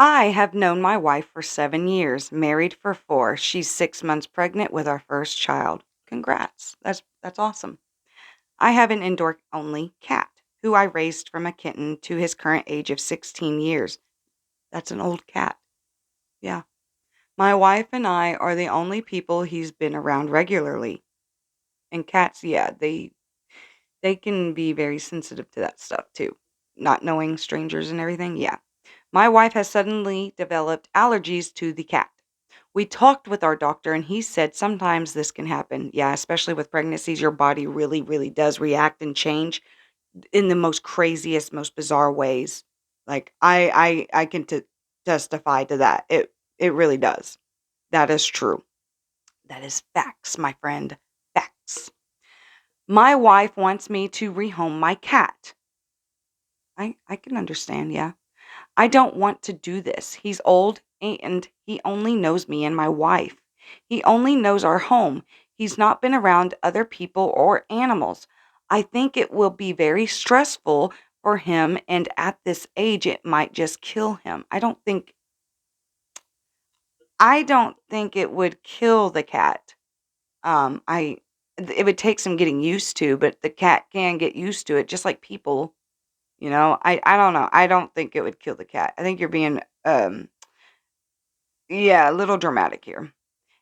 I have known my wife for 7 years, married for 4. She's 6 months pregnant with our first child. Congrats. That's awesome. I have an indoor only cat who I raised from a kitten to his current age of 16 years. That's an old cat. Yeah. My wife and I are the only people he's been around regularly. And cats, yeah, they can be very sensitive to that stuff too. Not knowing strangers and everything. Yeah. My wife has suddenly developed allergies to the cat. We talked with our doctor and he said sometimes this can happen. Yeah, especially with pregnancies, your body really, really does react and change in the most craziest, most bizarre ways. Like I can testify to that. It really does. That is true. That is facts, my friend. Facts. My wife wants me to rehome my cat. I can understand, yeah. I don't want to do this. He's old and he only knows me and my wife. He only knows our home. He's not been around other people or animals. I think it will be very stressful for him, and at this age it might just kill him. I don't think it would kill the cat. I it would take some getting used to, but the cat can get used to it just like people, you know. I don't know. I don't think it would kill the cat. I think you're being yeah, a little dramatic here.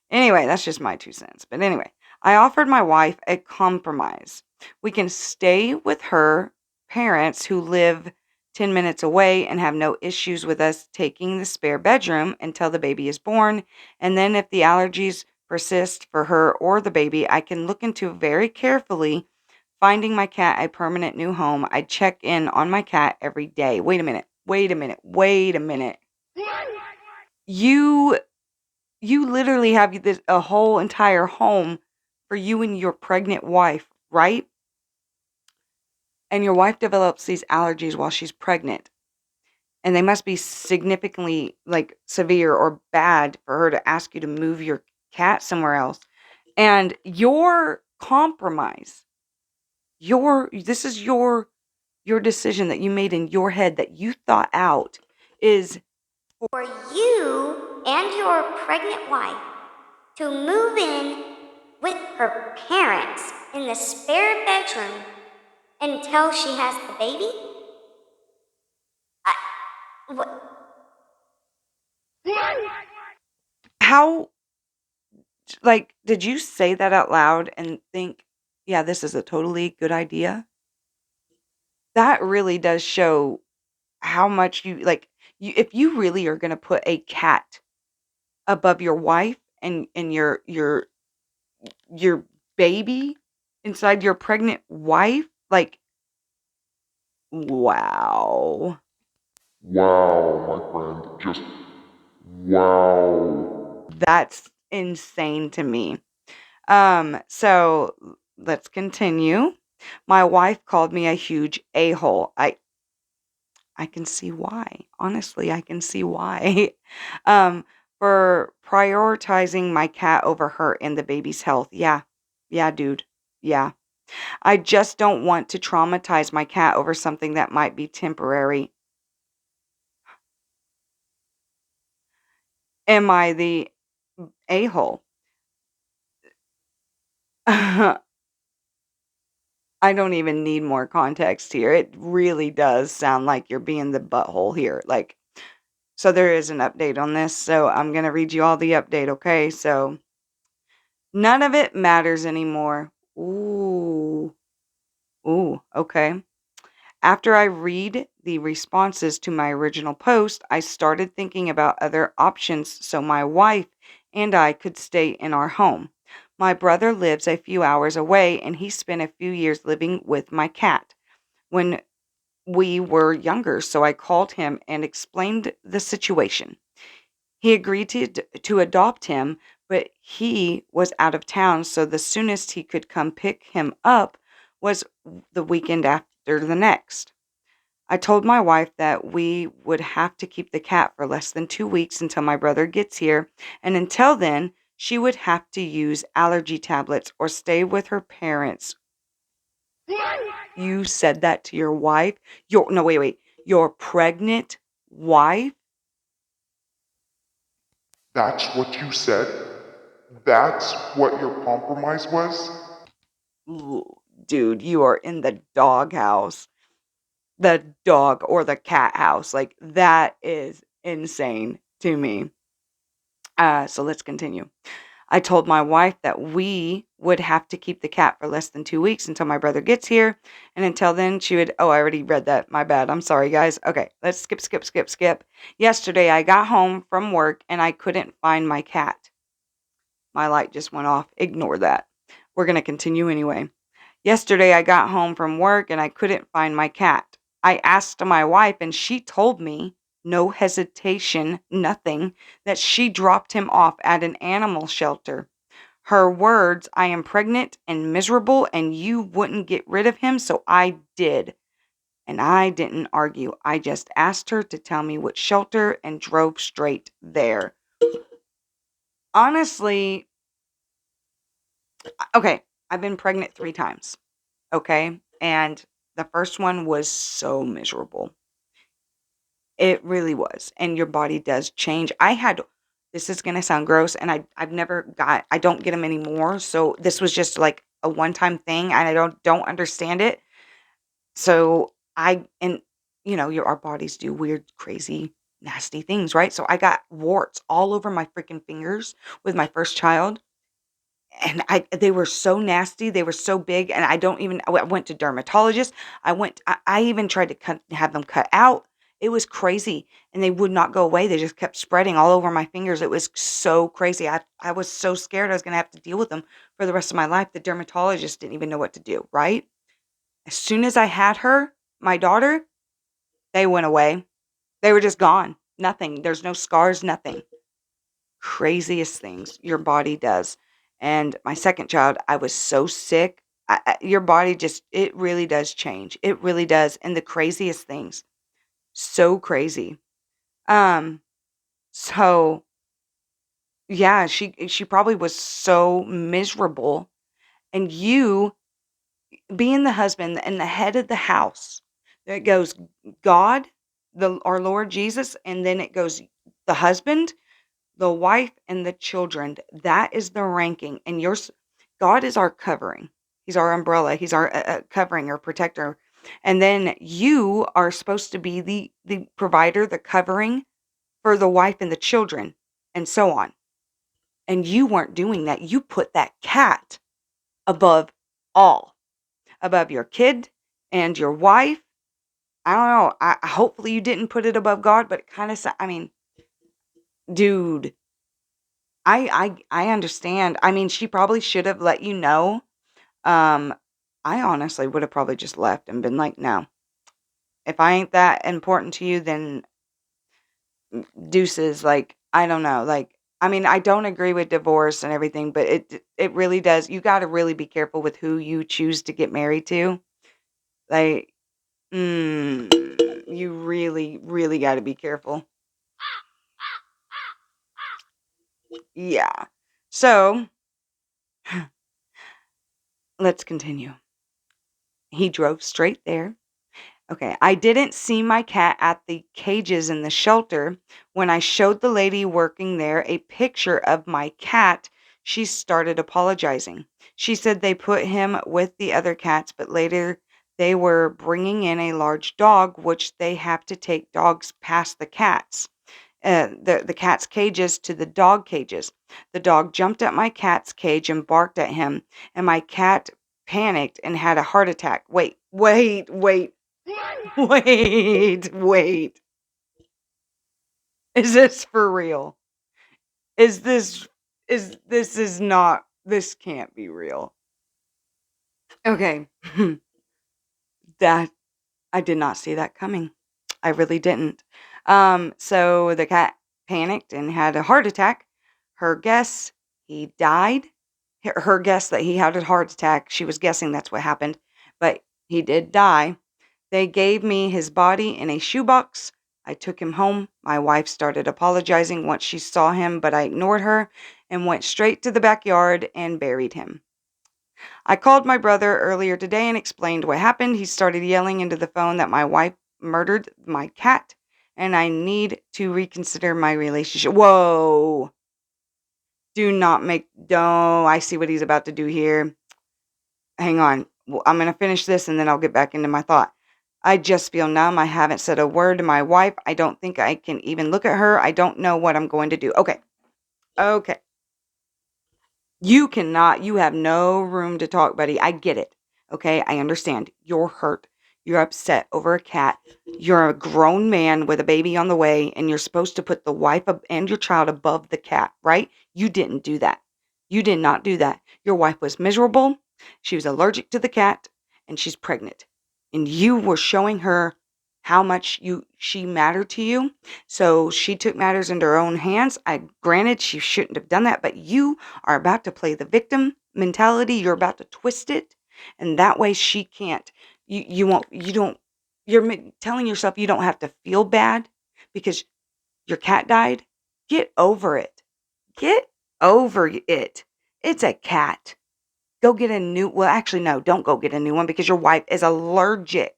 Anyway, that's just my 2 cents. But anyway, I offered my wife a compromise. We can stay with her parents who live 10 minutes away and have no issues with us taking the spare bedroom until the baby is born. And then if the allergies persist for her or the baby, I can look into very carefully finding my cat a permanent new home. I check in on my cat every day. Wait a minute. Wait a minute. Wait a minute. You you literally have this a whole entire home for you and your pregnant wife, right? And your wife develops these allergies while she's pregnant, and they must be significantly, like, severe or bad for her to ask you to move your cat somewhere else. And your compromise, your this is your decision that you made in your head that you thought out is For you and your pregnant wife to move in with her parents in the spare bedroom until she has the baby? I, what, how, like, did you say that out loud and think, "Yeah, this is a totally good idea?" That really does show how much you like, you if you really are gonna put a cat above your wife and your baby inside your pregnant wife, like, wow. Wow, my friend. Just wow. That's insane to me. So let's continue. My wife called me a huge a-hole. I can see why. Honestly, I can see why. Um, for prioritizing my cat over her and the baby's health. Yeah. Yeah, dude. Yeah. I just don't want to traumatize my cat over something that might be temporary. Am I the a-hole? I don't even need more context here. It really does sound like you're being the butthole here. Like, so there is an update on this. So I'm going to read you all the update, okay? So none of it matters anymore. Ooh. Ooh, okay. After I read the responses to my original post, I started thinking about other options so my wife and I could stay in our home. My brother lives a few hours away and he spent a few years living with my cat when we were younger, so I called him and explained the situation. He agreed to adopt him, but he was out of town, so the soonest he could come pick him up was the weekend after the next. I told my wife that we would have to keep the cat for less than 2 weeks until my brother gets here, and until then, she would have to use allergy tablets or stay with her parents. You said that to your wife? Your no, wait, wait. Your pregnant wife? That's what you said? That's what your compromise was? Ooh, dude, you are in the doghouse. The dog or the cat house. Like, that is insane to me. So let's continue. I told my wife that we would have to keep the cat for less than 2 weeks until my brother gets here. And until then, she would. Oh, I already read that. My bad. I'm sorry, guys. Okay, let's skip. Yesterday, I got home from work and I couldn't find my cat. My light just went off. Ignore that. We're going to continue anyway. Yesterday, I got home from work and I couldn't find my cat. I asked my wife, and she told me, no hesitation, nothing, that she dropped him off at an animal shelter. Her words, I am pregnant and miserable, and you wouldn't get rid of him, so I did. And I didn't argue. I just asked her to tell me which shelter and drove straight there. Honestly, okay, I've been pregnant 3 times. Okay. And the first one was so miserable. It really was. And your body does change. This is going to sound gross, and I don't get them anymore. So this was just like a one time thing, and I don't understand it. So our bodies do weird, crazy, nasty things, right? So I got warts all over my freaking fingers with my first child. And they were so nasty, they were so big, and I went to dermatologist. I even tried to have them cut out. It was crazy, and they would not go away. They just kept spreading all over my fingers. It was so crazy. I was so scared I was gonna have to deal with them for the rest of my life. The dermatologist didn't even know what to do, right? As soon as I had her, my daughter, they went away. They were just gone. Nothing. There's no scars, nothing. Craziest things your body does. And my second child, I was so sick. Your body it really does change. It really does. And the craziest things. So crazy. Um, so yeah, she probably was so miserable. And you being the husband and the head of the house, it goes God, our Lord Jesus, and then it goes the husband, the wife, and the children. That is the ranking. And God is our covering. He's our umbrella. He's our covering or protector. And then you are supposed to be the provider, the covering for the wife and the children, and so on. And you weren't doing that. You put that cat above all, above your kid and your wife. I don't know. Hopefully you didn't put it above God, but it kind of, I mean, dude, I understand. I mean, she probably should have let you know. Um, I honestly would have probably just left and been like, "No. If I ain't that important to you, then deuces." Like, I don't know. Like, I mean, I don't agree with divorce and everything, but it really does. You got to really be careful with who you choose to get married to. Like, you really, really got to be careful. Yeah. So, let's continue. He drove straight there. Okay, I didn't see my cat at the cages in the shelter. When I showed the lady working there a picture of my cat, she started apologizing. She said they put him with the other cats, but later they were bringing in a large dog, which they have to take dogs past the cats. The cat's cages to the dog cages. The dog jumped at my cat's cage and barked at him, and my cat panicked and had a heart attack. Wait, wait, wait. Wait, wait. Is this for real? Is this is not this can't be real. Okay. That I did not see that coming. I really didn't. So the cat panicked and had a heart attack. Her guess he died. Her guess that he had a heart attack, she was guessing that's what happened, but he did die. They gave me his body in a shoebox. I took him home. My wife started apologizing once she saw him, but I ignored her and went straight to the backyard and buried him. I called my brother earlier today and explained what happened. He started yelling into the phone that my wife murdered my cat and I need to reconsider my relationship. Whoa. Do not make. No, I see what he's about to do here. Hang on. Well, I'm going to finish this and then I'll get back into my thought. I just feel numb. I haven't said a word to my wife. I don't think I can even look at her. I don't know what I'm going to do. Okay. Okay. You cannot. You have no room to talk, buddy. I get it. Okay. I understand. You're hurt. You're upset over a cat. You're a grown man with a baby on the way, and you're supposed to put the wife and your child above the cat, right? You didn't do that. You did not do that. Your wife was miserable. She was allergic to the cat, and she's pregnant. And you were showing her how much she mattered to you. So she took matters into her own hands. Granted, she shouldn't have done that, but you are about to play the victim mentality. You're about to twist it, and that way she can't. You won't. You don't. You're telling yourself you don't have to feel bad because your cat died. Get over it. Get over it. It's a cat. Go get a new. Well, actually, no. Don't go get a new one because your wife is allergic.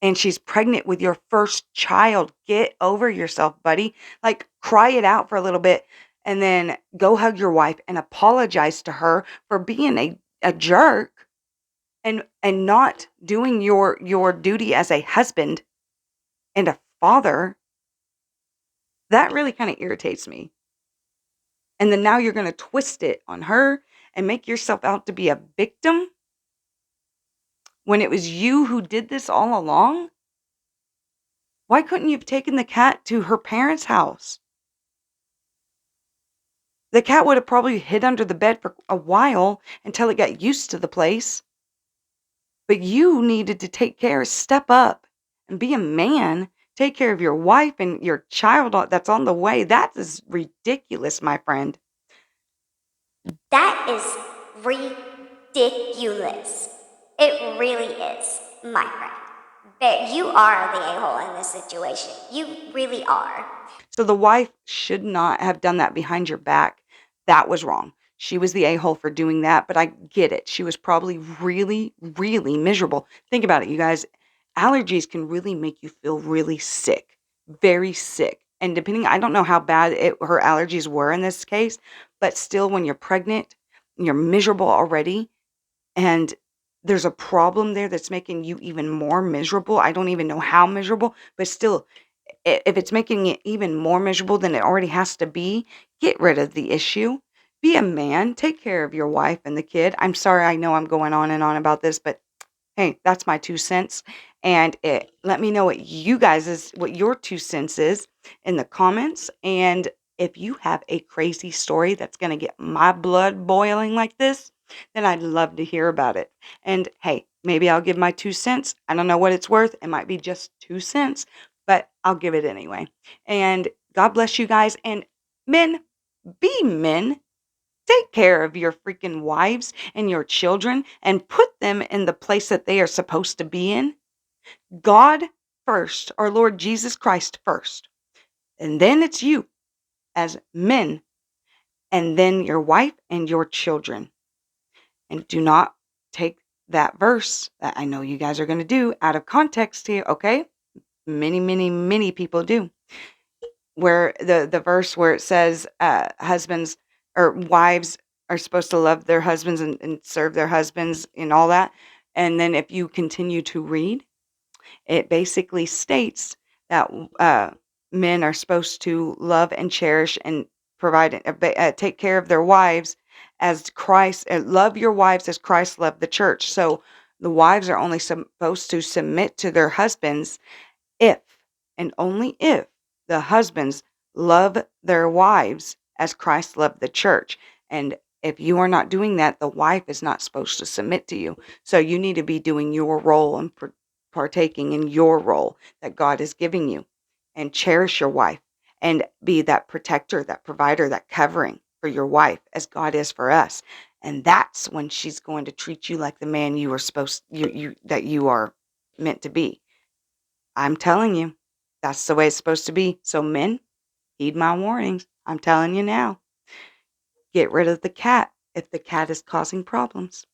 And she's pregnant with your first child. Get over yourself, buddy. Like, cry it out for a little bit and then go hug your wife and apologize to her for being a jerk and not doing your duty as a husband and a father. That really kind of irritates me. And then now you're going to twist it on her and make yourself out to be a victim when it was you who did this all along. Why couldn't you have taken the cat to her parents' house? The cat would have probably hid under the bed for a while until it got used to the place. But you needed to step up and be a man. Take care of your wife and your child that's on the way. That is ridiculous, my friend. That is ridiculous. It really is, my friend. But you are the a-hole in this situation. You really are. So the wife should not have done that behind your back. That was wrong. She was the a-hole for doing that, but I get it. She was probably really, really miserable. Think about it, you guys. Allergies can really make you feel really sick, very sick. And depending, I don't know how bad her allergies were in this case, but still, when you're pregnant, you're miserable already, and there's a problem there that's making you even more miserable. I don't even know how miserable, but still, if it's making it even more miserable than it already has to be, get rid of the issue. Be a man. Take care of your wife and the kid. I'm sorry, I know I'm going on and on about this, but hey, that's my 2 cents. And let me know what your 2 cents is in the comments. And if you have a crazy story that's going to get my blood boiling like this, then I'd love to hear about it. And hey, maybe I'll give my 2 cents. I don't know what it's worth. It might be just 2 cents, but I'll give it anyway. And God bless you guys. And men, be men. Take care of your freaking wives and your children and put them in the place that they are supposed to be in. God first, our Lord Jesus Christ first. And then it's you as men. And then your wife and your children. And do not take that verse that I know you guys are going to do out of context here, okay? Many, many, many people do. Where the verse where it says husbands or wives are supposed to love their husbands and serve their husbands and all that. And then if you continue to read, it basically states that men are supposed to love and cherish and provide, take care of their wives as Christ, love your wives as Christ loved the church. So the wives are only supposed to submit to their husbands if and only if the husbands love their wives as Christ loved the church. And if you are not doing that, the wife is not supposed to submit to you. So you need to be doing your role and partaking in your role that God is giving you, and cherish your wife and be that protector, that provider, that covering for your wife as God is for us. And that's when she's going to treat you like the man you are that you are meant to be. I'm telling you, that's the way it's supposed to be. So men, heed my warnings. I'm telling you now. Get rid of the cat if the cat is causing problems.